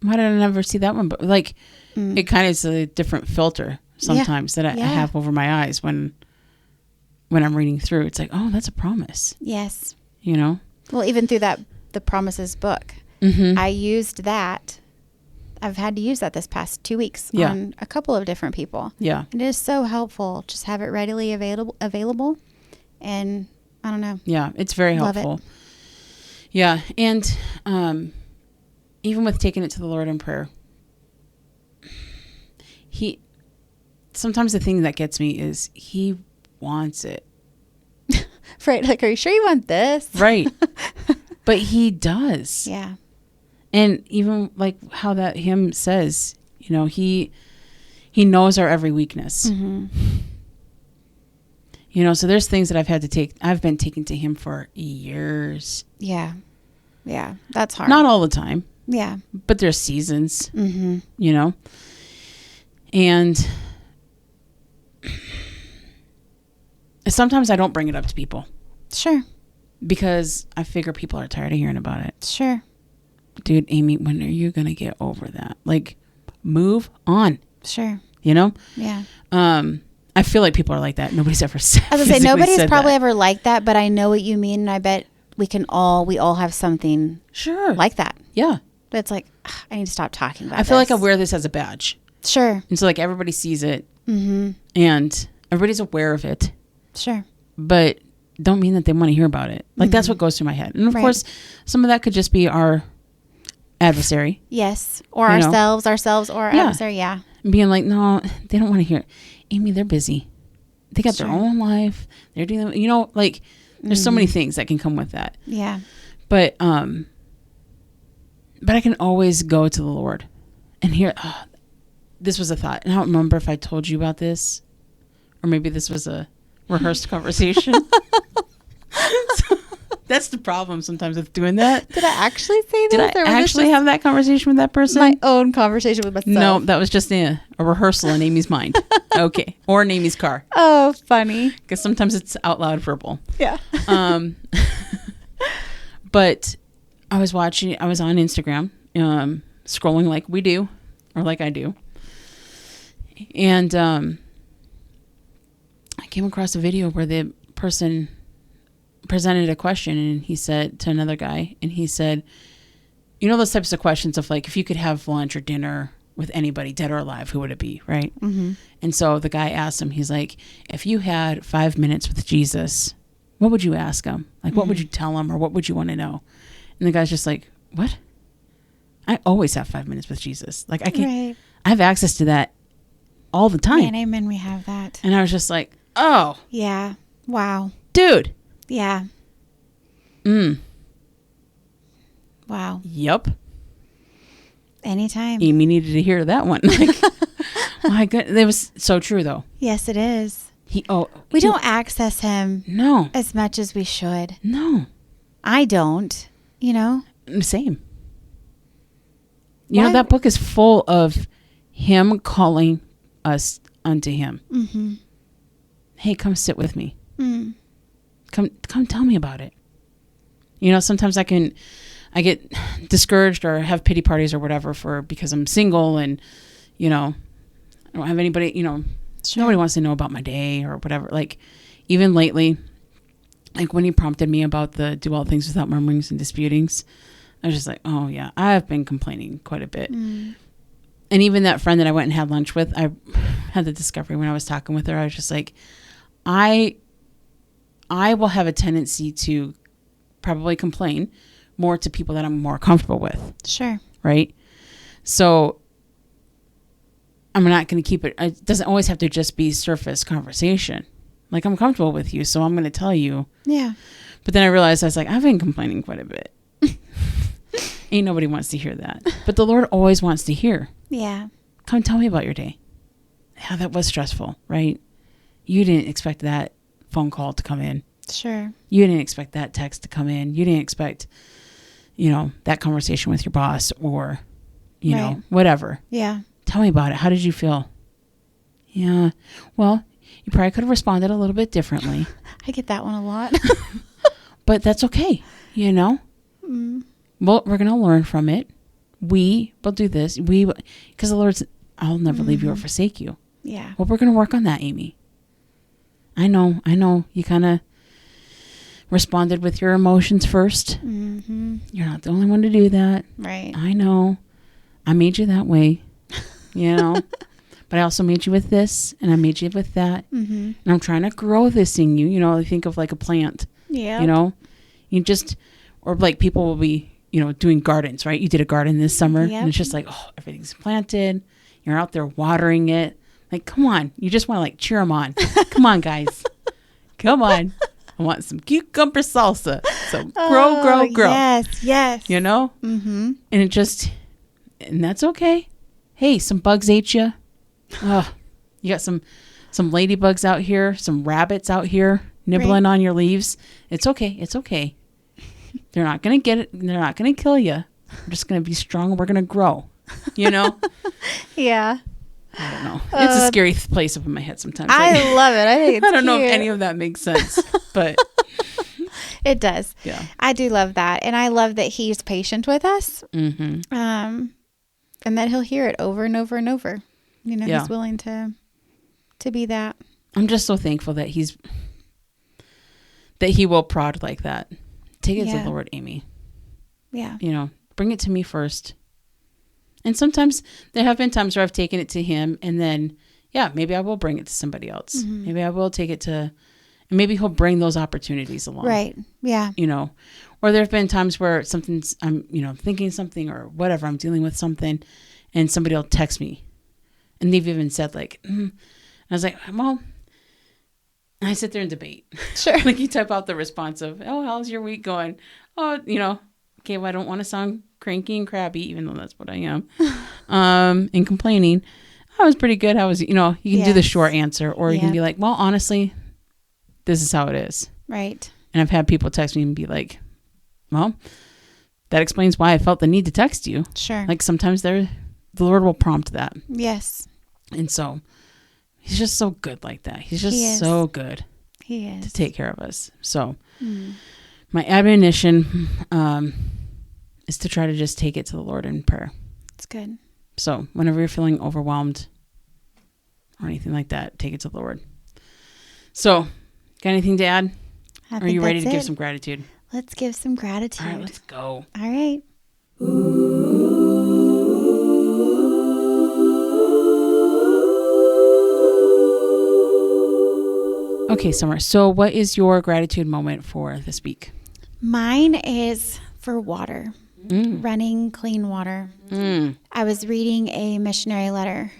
Why did I never see that one? But like, it kind of is a different filter sometimes that I have over my eyes when I'm reading through. It's like, that's a promise. Yes. You know? Well, even through the promises book, I used that. I've had to use that this past 2 weeks on a couple of different people. Yeah. It is so helpful. Just have it readily available. And I don't know. Yeah. It's very helpful. It. Yeah. And, even with taking it to the Lord in prayer, sometimes the thing that gets me is he wants it. Right. Like, are you sure you want this? Right. But he does. Yeah. And even like how that hymn says, you know, he knows our every weakness. You know, so there's things that I've been taking to him for years. Yeah. Yeah. That's hard. Not all the time. Yeah. But there's seasons, you know, and sometimes I don't bring it up to people. Sure. Because I figure people are tired of hearing about it. Sure. Dude, Amy, when are you going to get over that? Like, move on. Sure. You know? Yeah. I feel like people are like that. Nobody's ever said I was going to say, nobody's probably ever like that, but I know what you mean. And I bet we all have something like that. Yeah. But it's like, I need to stop talking about I feel like I wear this as a badge. Sure. And so like everybody sees it. And everybody's aware of it. Sure. But don't mean that they want to hear about it. Like that's what goes through my head. And of course, some of that could just be our adversary. Yes. Or ourselves or our adversary. Yeah. And being like, no, they don't want to hear it. Amy, they're busy. They got their own life. They're doing, you know, like there's so many things that can come with that. Yeah. But I can always go to the Lord and hear, this was a thought. And I don't remember if I told you about this or maybe this was a rehearsed conversation. That's the problem sometimes with doing that. Did I actually say this? Did I actually have that conversation with that person? My own conversation with myself. No, that was just a rehearsal in Amy's mind. Okay. Or in Amy's car. Oh, funny. Because sometimes it's out loud verbal. Yeah. But I was on Instagram, scrolling like we do, or like I do. And I came across a video where the person presented a question and he said to another guy, and he said, you know, those types of questions of like, if you could have lunch or dinner with anybody, dead or alive, who would it be? Right. Mm-hmm. And so the guy asked him, he's like, if you had 5 minutes with Jesus, what would you ask him? Like, what would you tell him, or what would you want to know? And the guy's just like, what? I always have 5 minutes with Jesus. Like I can, I have access to that all the time. Man, amen. We have that. And I was just like, oh yeah. Wow. Dude. Yeah. Wow. Yep. Anytime. Amy needed to hear that one. Like, my goodness. It was so true, though. Yes, it is. We don't access him no as much as we should. No. I don't, Same. You know, that book is full of him calling us unto him. Mm-hmm. Hey, come sit with me. Mm. Come tell me about it. You know, sometimes I get discouraged or have pity parties or whatever because I'm single and, I don't have anybody, Sure. Nobody wants to know about my day or whatever. Like, even lately, like when he prompted me about the do all things without murmurings and disputings, I was just like, oh yeah, I have been complaining quite a bit. Mm. And even that friend that I went and had lunch with, I had the discovery when I was talking with her. I was just like, I will have a tendency to probably complain more to people that I'm more comfortable with. Sure. Right? So I'm not going to keep it. It doesn't always have to just be surface conversation. Like, I'm comfortable with you, so I'm going to tell you. Yeah. But then I realized, I was like, I've been complaining quite a bit. Ain't nobody wants to hear that. But the Lord always wants to hear. Yeah. Come tell me about your day. Yeah, that was stressful, right? You didn't expect that phone call to come in. Sure. You didn't expect that text to come in. You didn't expect, that conversation with your boss or, whatever. Yeah. Tell me about it. How did you feel? Yeah. Well, you probably could have responded a little bit differently. I get that one a lot. But that's okay. Mm. Well, we're going to learn from it. We will do this. Because the Lord's, I'll never leave you or forsake you. Yeah. Well, we're going to work on that, Amy. I know. You kind of responded with your emotions first. Mm-hmm. You're not the only one to do that. Right. I know. I made you that way, but I also made you with this and I made you with that. Mm-hmm. And I'm trying to grow this in you. I think of like a plant, Yeah. Or like people will be, doing gardens, right? You did a garden this summer. Yep. And it's just like, oh, everything's planted. You're out there watering it. Like, come on. You just want to like cheer them on. Come on, guys. Come on. I want some cucumber salsa. So grow. Yes. Mm-hmm. And that's okay. Hey, some bugs ate you. Oh, you got some ladybugs out here, some rabbits out here nibbling on your leaves. It's okay. They're not going to get it. They're not going to kill you. We're just going to be strong. We're going to grow, Yeah. I don't know. It's a scary place up in my head sometimes. I love it. I think it's I don't know cute. if any of that makes sense, but it does. Yeah. I do love that. And I love that he's patient with us. Mm-hmm. And that he'll hear it over and over and over. He's willing to be that. I'm just so thankful that he will prod like that. Take it to the Lord, Amy. Yeah. Bring it to me first. And sometimes there have been times where I've taken it to him and then, maybe I will bring it to somebody else. Mm-hmm. Maybe I will take it to, and maybe he'll bring those opportunities along. Right. Yeah. Or there have been times where I'm thinking something or whatever, I'm dealing with something and somebody will text me. And they've even said like, And I was like, well, and I sit there and debate. Sure. Like you type out the response of, oh, how's your week going? Oh, okay, well, I don't want to sound cranky and crabby, even though that's what I am. And complaining. I was pretty good. You can do the short answer, or you can be like, well, honestly, this is how it is. Right. And I've had people text me and be like, well, that explains why I felt the need to text you. Sure. Like sometimes the Lord will prompt that. Yes. And so he's just so good like that. He's just so good. He is. To take care of us. So my admonition is to try to just take it to the Lord in prayer. It's good. So whenever you're feeling overwhelmed or anything like that, take it to the Lord. So, got anything to add? Are you ready to give some gratitude? Let's give some gratitude. All right, let's go. All right. Okay, Summer. So what is your gratitude moment for this week? Mine is for water. Running clean water. I was reading a missionary letter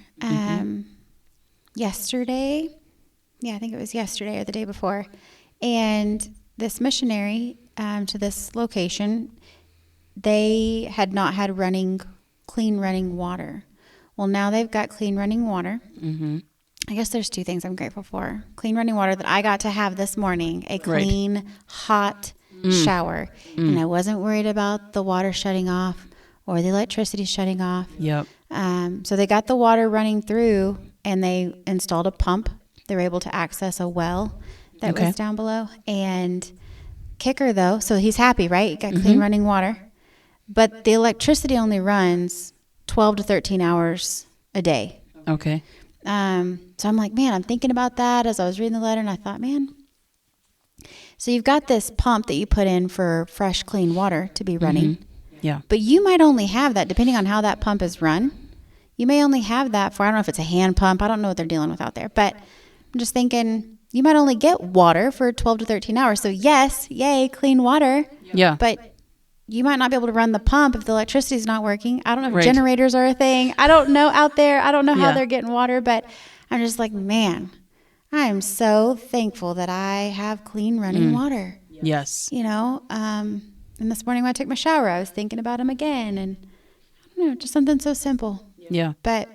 yesterday. Yeah, I think it was yesterday or the day before. And this missionary to this location, they had not had clean running water. Well, now they've got clean running water. Mm-hmm. I guess there's 2 things I'm grateful for. Clean running water that I got to have this morning, a clean, hot shower. And I wasn't worried about the water shutting off or the electricity shutting off. Yep. So they got the water running through, and they installed a pump. They were able to access a well that was down below. And kicker, though, so he's happy, right? He got clean running water. But the electricity only runs 12 to 13 hours a day. Okay. So I'm like, man, I'm thinking about that as I was reading the letter, and I thought, man, so you've got this pump that you put in for fresh, clean water to be running. Yeah. But you might only have that, depending on how that pump is run, you may only have that for, I don't know if it's a hand pump. I don't know what they're dealing with out there. But I'm just thinking, you might only get water for 12 to 13 hours. So yes, yay, clean water. Yeah. But you might not be able to run the pump if the electricity is not working. I don't know if generators are a thing. I don't know out there. I don't know how they're getting water. But I'm just like, man, I am so thankful that I have clean running water. Yes. You know, and this morning when I took my shower, I was thinking about him again. And I don't know, just something so simple. Yeah. But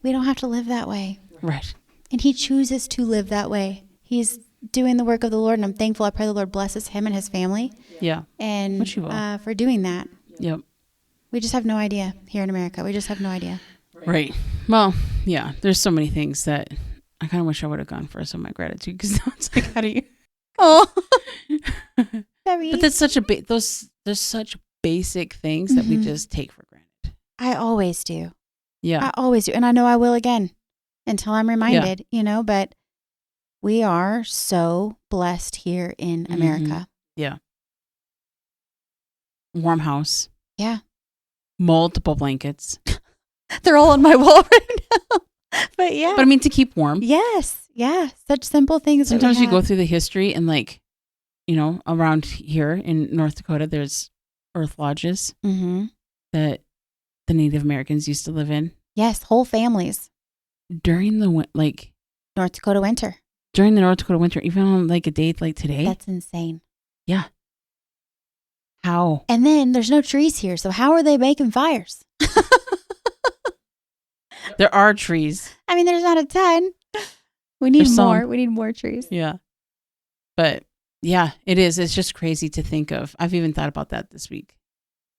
we don't have to live that way. Right. And he chooses to live that way. He's doing the work of the Lord, and I'm thankful. I pray the Lord blesses him and his family. Yeah. And Which he will. for doing that. Yep. We just have no idea here in America. We just have no idea. Right. Well, yeah, there's so many things that I kind of wish I would have gone for some of my gratitude, because it's like, how do you? Oh, But that's such there's such basic things that we just take for granted. I always do. Yeah. I always do. And I know I will again until I'm reminded, you know, but we are so blessed here in America. Yeah. Warm house. Yeah. Multiple blankets. They're all on my wall right now. But yeah. But I mean, to keep warm. Yes. Yeah. Such simple things. Sometimes you go through the history and, like, you know, around here in North Dakota, there's earth lodges that the Native Americans used to live in. Yes. Whole families. During the, North Dakota winter. During the North Dakota winter, even on like a day like today. That's insane. Yeah. How? And then there's no trees here. So how are they making fires? There are trees. I mean, there's not a ton. We need There's more. some. We need more trees. Yeah. But yeah, it is. It's just crazy to think of. I've even thought about that this week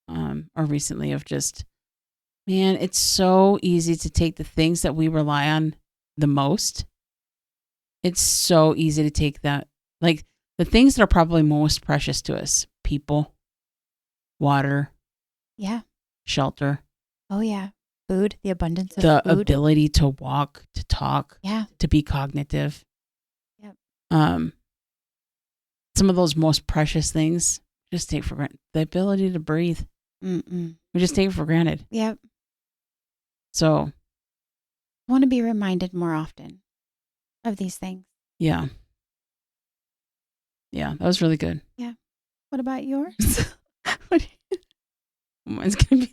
or recently, of just, man, it's so easy to take the things that we rely on the most. It's so easy to take that, like the things that are probably most precious to us: people, water, Yeah. shelter. Oh, yeah. Food, the abundance of The food. ability to walk, to talk, Yeah. to be cognitive. Yep. Some of those most precious things just take for granted. The ability to breathe. We just take it for granted. Yep. So, I want to be reminded more often of these things. yeah. Yeah, that was really good. Yeah. What about yours? Mine's going to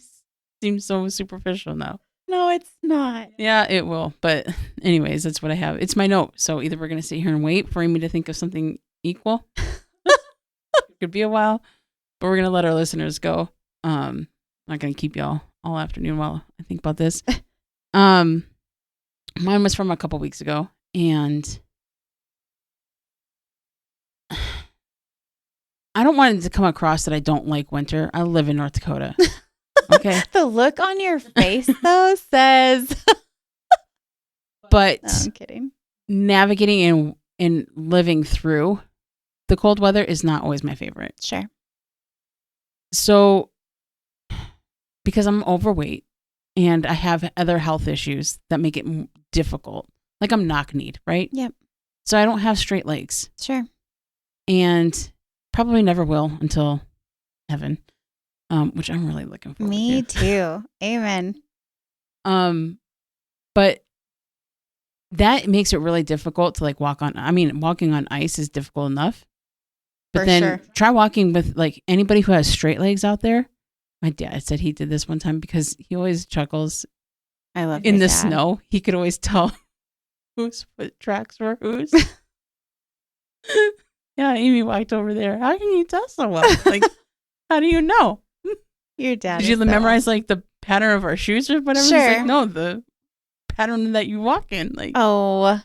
seem so superficial now. No, it's not. Yeah, it will. But anyways, that's what I have. It's my note. So either we're going to sit here and wait for me to think of something equal. It could be a while, but we're going to let our listeners go. I'm not going to keep y'all all afternoon while I think about this. Mine was from a couple weeks ago, and I don't want it to come across that I don't like winter. I live in North Dakota. Okay. The look on your face, though, says. But No, I'm kidding. navigating and living through the cold weather is not always my favorite. Sure. So, because I'm overweight and I have other health issues that make it difficult, like I'm knock-kneed, right? Yep. So I don't have straight legs, Sure. and probably never will until heaven, which I'm really looking forward Me to. too. Amen. But that makes it really difficult to walking on ice is difficult enough. But For then sure. try walking with like anybody who has straight legs out there. My dad said he did this one time because he always chuckles I love in your the dad. snow. He could always tell whose foot tracks were whose. Yeah, Amy walked over there. How can you tell so well? Like, how do you know? Your dad. Did you memorize like the pattern of our shoes or whatever? Sure. He's like, no, the pattern that you walk in. Like, oh,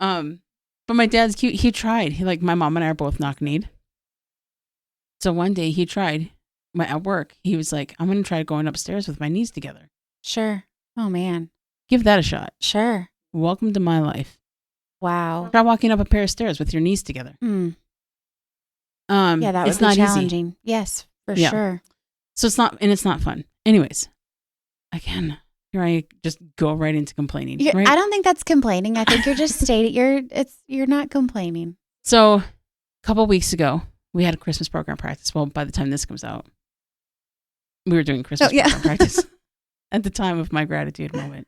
but my dad's cute. He tried. He like my mom and I are both knock-kneed. So one day he tried at work. He was like, I'm going to try going upstairs with my knees together. sure. Oh man. Give that a shot. Sure. Welcome to my life. Wow. Try walking up a pair of stairs with your knees together. Yeah, that would it's be not challenging. easy. Yes, for Yeah. sure. So it's not fun. Anyways, again, here I just go right into complaining. Right? I don't think that's complaining. I think you're just stating you're not complaining. So a couple weeks ago, we had a Christmas program practice. Well, by the time this comes out, we were doing Christmas program practice at the time of my gratitude moment.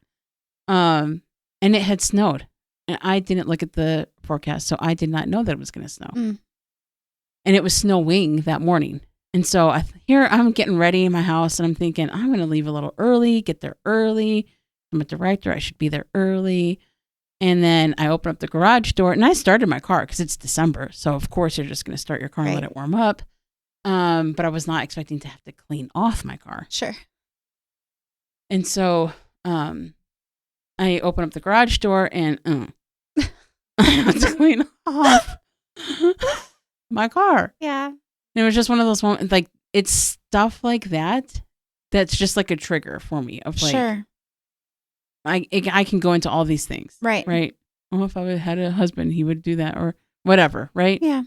And it had snowed. And I didn't look at the forecast, so I did not know that it was going to snow. And it was snowing that morning. And so here I'm getting ready in my house, and I'm thinking, I'm going to leave a little early, get there early. I'm a director. I should be there early. And then I open up the garage door, and I started my car because it's December. So, of course, you're just going to start your car and let it warm up. But I was not expecting to have to clean off my car. Sure. And so I open up the garage door, and I have to clean off my car. Yeah. And it was just one of those moments, like, it's stuff like that that's just like a trigger for me of like, sure. I can go into all these things. Right. Right. Oh, if I had a husband, he would do that or whatever. Right. Yeah.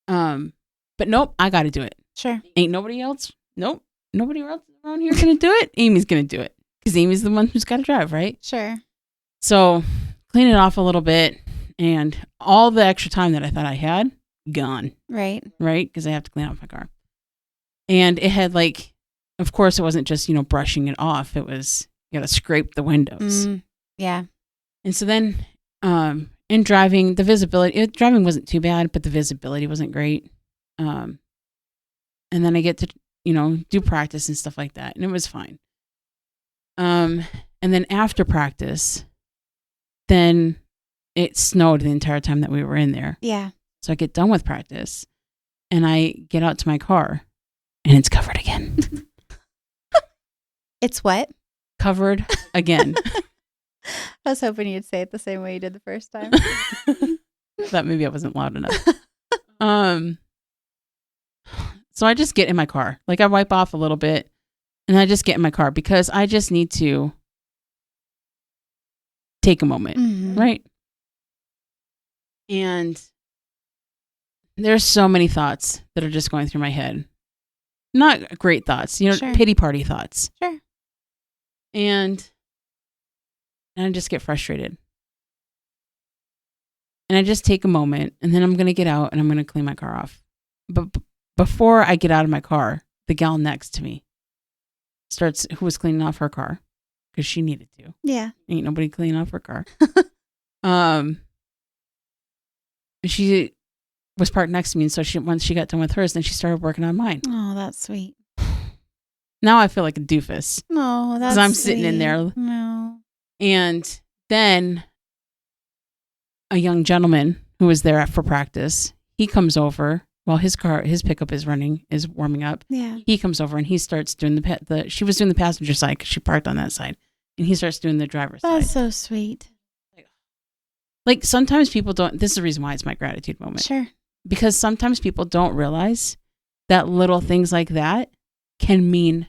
But nope, I got to do it. Sure. Ain't nobody else. Nope. Nobody else around here going to do it. Amy's going to do it because Amy's the one who's got to drive. Right. Sure. So clean it off a little bit, and all the extra time that I thought I had gone. Right. Right. Because I have to clean off my car. And it had like, of course, it wasn't just, brushing it off. It was, you got to scrape the windows. Yeah. And so then in driving, the visibility, driving wasn't too bad, but the visibility wasn't great. And then I get to, do practice and stuff like that. And it was fine. And then after practice, then it snowed the entire time that we were in there. Yeah. So I get done with practice and I get out to my car and it's covered again. It's what? Covered again. I was hoping you'd say it the same way you did the first time. Thought maybe I wasn't loud enough. So I just get in my car. Like I wipe off a little bit and I just get in my car because I just need to take a moment. Right. And there's so many thoughts that are just going through my head. Not great thoughts, Sure. pity party thoughts. Sure. And I just get frustrated. And I just take a moment and then I'm going to get out and I'm going to clean my car off. But before I get out of my car, the gal next to me who was cleaning off her car because she needed to. Yeah. Ain't nobody cleaning off her car. She was parked next to me. And so once she got done with hers, then she started working on mine. Oh, that's sweet. Now I feel like a doofus. No, that's because I'm sitting in there. No. And then a young gentleman who was there for practice, he comes over while his pickup is warming up. Yeah. He comes over and he starts doing she was doing the passenger side because she parked on that side. And he starts doing the driver's side. That's so sweet. Like sometimes people don't, this is the reason why it's my gratitude moment. Sure. Because sometimes people don't realize that little things like that can mean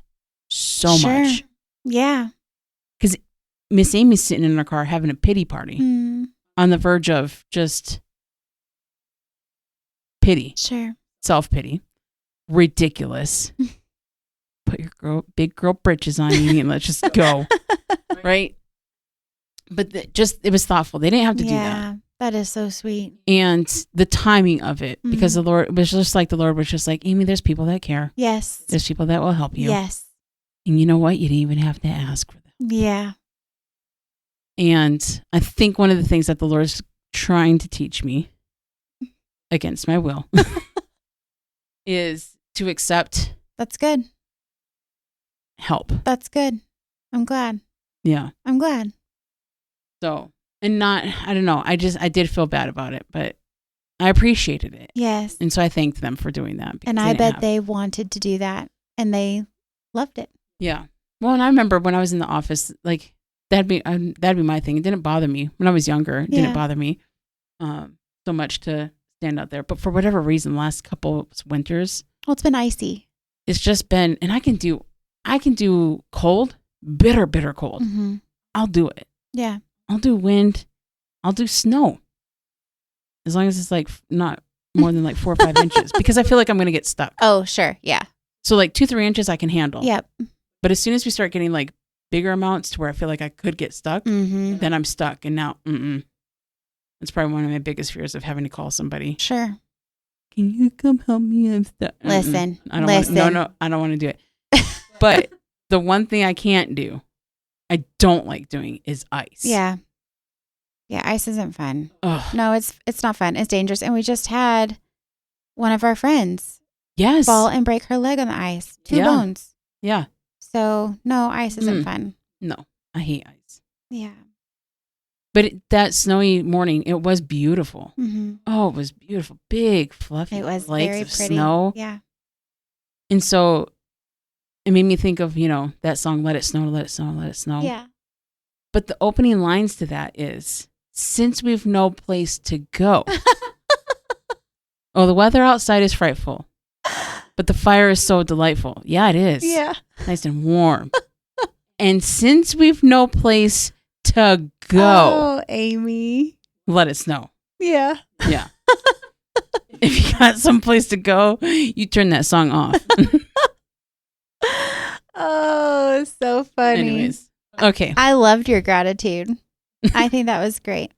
so much. Yeah. Because Miss Amy's sitting in her car having a pity party on the verge of just pity. Sure. Self-pity. Ridiculous. Put your big girl britches on you and let's just go. Right? But it was thoughtful. They didn't have to do that. Yeah. That is so sweet. And the timing of it, because the Lord was just like, Amy, there's people that care. Yes. There's people that will help you. Yes. And you know what? You didn't even have to ask for them. Yeah. And I think one of the things that the Lord's trying to teach me against my will is to accept. That's good. Help. That's good. I'm glad. Yeah. I'm glad. So, and I don't know. I did feel bad about it, but I appreciated it. Yes. And so I thanked them for doing that. And I bet they wanted to do that. and they loved it. Yeah. Well, and I remember when I was in the office, like that'd be my thing. It didn't bother me when I was younger. It didn't bother me so much to stand out there. But for whatever reason, the last couple winters, Well, it's been icy. it's just been, and I can do cold, bitter cold. Mm-hmm. I'll do it. Yeah. I'll do wind. I'll do snow. As long as it's like not more than like 4 or 5 inches, because I feel like I'm going to get stuck. Oh, sure. Yeah. So like 2-3 inches I can handle. Yep. But as soon as we start getting like bigger amounts to where I feel like I could get stuck, Mm-hmm. then I'm stuck. And now, it's probably one of my biggest fears of having to call somebody. Sure. Can you come help me? I'm stuck. Listen. I don't want to do it. But the one thing I can't do, I don't like doing, is ice. Yeah. Yeah, ice isn't fun. Ugh. No, it's not fun. It's dangerous. And we just had one of our friends fall and break her leg on the ice. 2 bones. Yeah. So, no, ice isn't fun. No, I hate ice. Yeah. But that snowy morning, it was beautiful. Mm-hmm. Oh, it was beautiful. Big, fluffy It was flakes very of pretty. snow. Yeah. And so it made me think of, that song, Let It Snow, Let It Snow, Let It Snow. Yeah. But the opening lines to that is, since we've no place to go. Oh, the weather outside is frightful, but the fire is so delightful. Yeah, it is. Yeah. Nice and warm. And since we've no place to go, Oh, Amy. let it snow. Yeah. Yeah. If you got someplace to go, you turn that song off. Oh, so funny. Anyways. Okay. I loved your gratitude. I think that was great.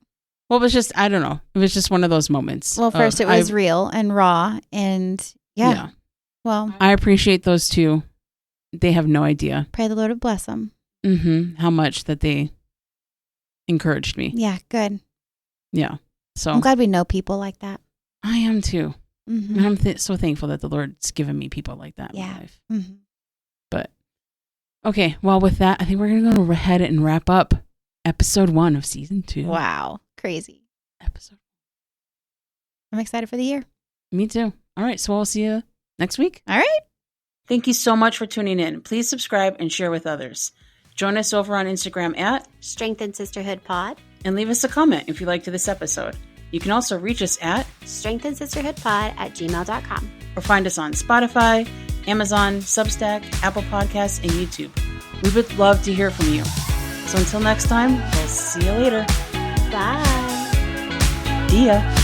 Well, it was just, I don't know. It was just one of those moments. Well, first it was real and raw, and yeah. Well, I appreciate those two. They have no idea. Pray the Lord would bless them. How much that they encouraged me. Yeah, good. Yeah. So I'm glad we know people like that. I am too. Mm-hmm. And I'm so thankful that the Lord's given me people like that in my life. Mm-hmm. But okay, well, with that, I think we're going to go ahead and wrap up episode 1 of season 2. Wow. Crazy. Episode. I'm excited for the year. Me too. All right. So I'll see you next week. All right. Thank you so much for tuning in. Please subscribe and share with others. Join us over on Instagram at Strength and Sisterhood Pod. And leave us a comment if you liked this episode. You can also reach us at Strength and Sisterhood Pod at gmail.com. Or find us on Spotify, Amazon, Substack, Apple Podcasts, and YouTube. We would love to hear from you. So until next time, we'll see you later. Bye. See ya.